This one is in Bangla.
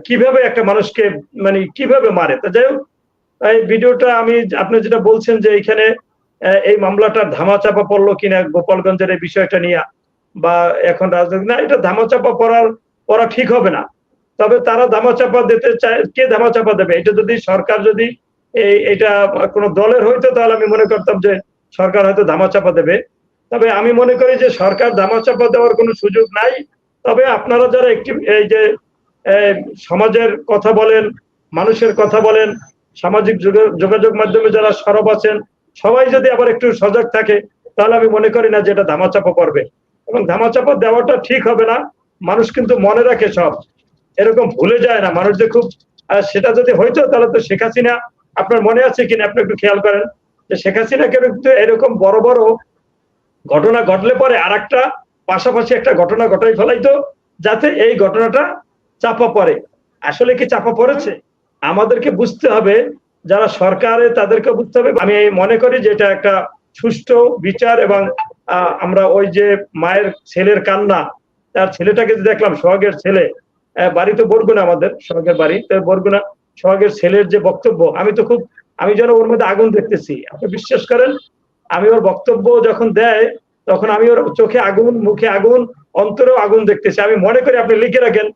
কিভাবে একটা মানুষকে মানে কিভাবে মারে। তো যাই হোক, এই ভিডিওটা আমি আপনি যেটা বলছেন যে এইখানে এই মামলাটা ধামাচাপা পড়লো কিনা গোপালগঞ্জের এই বিষয়টা নিয়ে বা এখন রাজনীতি না, এটা ধামাচাপা পড়া ঠিক হবে না। তবে তারা ধামাচাপা দিতে চায়, কে ধামাচাপা দেবে? এটা যদি সরকার যদি এটা কোন দলের হইতো তাহলে আমি মনে করতাম যে সরকার হয়তো ধামাচাপা দেবে। তবে আমি মনে করি যে সরকার ধামাচাপা দেওয়ার কোনো সুযোগ নাই। তবে আপনারা যারা একটি এই যে সমাজের কথা বলেন, মানুষের কথা বলেন, সামাজিক যোগাযোগ মাধ্যমে যারা সরব আছেন, সবাই যদি আবার একটু সজাগ থাকে তাহলে আমি মনে করি না যে এটা ধামাচাপা পড়বে এবং ধামাচাপা দেওয়াটা ঠিক হবে না। মানুষ কিন্তু মনে রাখে সব, এরকম ভুলে যায় না মানুষ যে খুব সেটা যদি হইতো তাহলে তো শেখ হাসিনা, আপনার মনে আছে কিনা আপনি একটু খেয়াল করেন যে শেখ হাসিনাকে কিন্তু এরকম বড় বড় ঘটনা ঘটলে পরে আরেকটা পাশাপাশি একটা ঘটনা ঘটাই ফেলাইতো যাতে এই ঘটনাটা চাপা পড়ে। আসলে কি চাপা পড়েছে? আমাদেরকে বুঝতে হবে, যারা সরকারে তাদেরকে বুঝতে হবে। আমি মনে করি যে এটা একটা সুষ্ঠু বিচার এবং আমরা ওই যে মায়ের ছেলের কান্না, তার ছেলেটাকে যে দেখলাম সোহাগের ছেলে, বাড়ি তো বরগুনা, আমাদের সোহাগের বাড়ি তো বরগুনা, সোহাগের ছেলের যে বক্তব্য, আমি যেন ওর মধ্যে আগুন দেখতেছি। আপনি বিশ্বাস করেন, আমি ওর বক্তব্য যখন দেয় তখন আমি ওর চোখে আগুন, মুখে আগুন, অন্তরেও আগুন দেখতেছি। আমি মনে করি, আপনি লিখে রাখেন,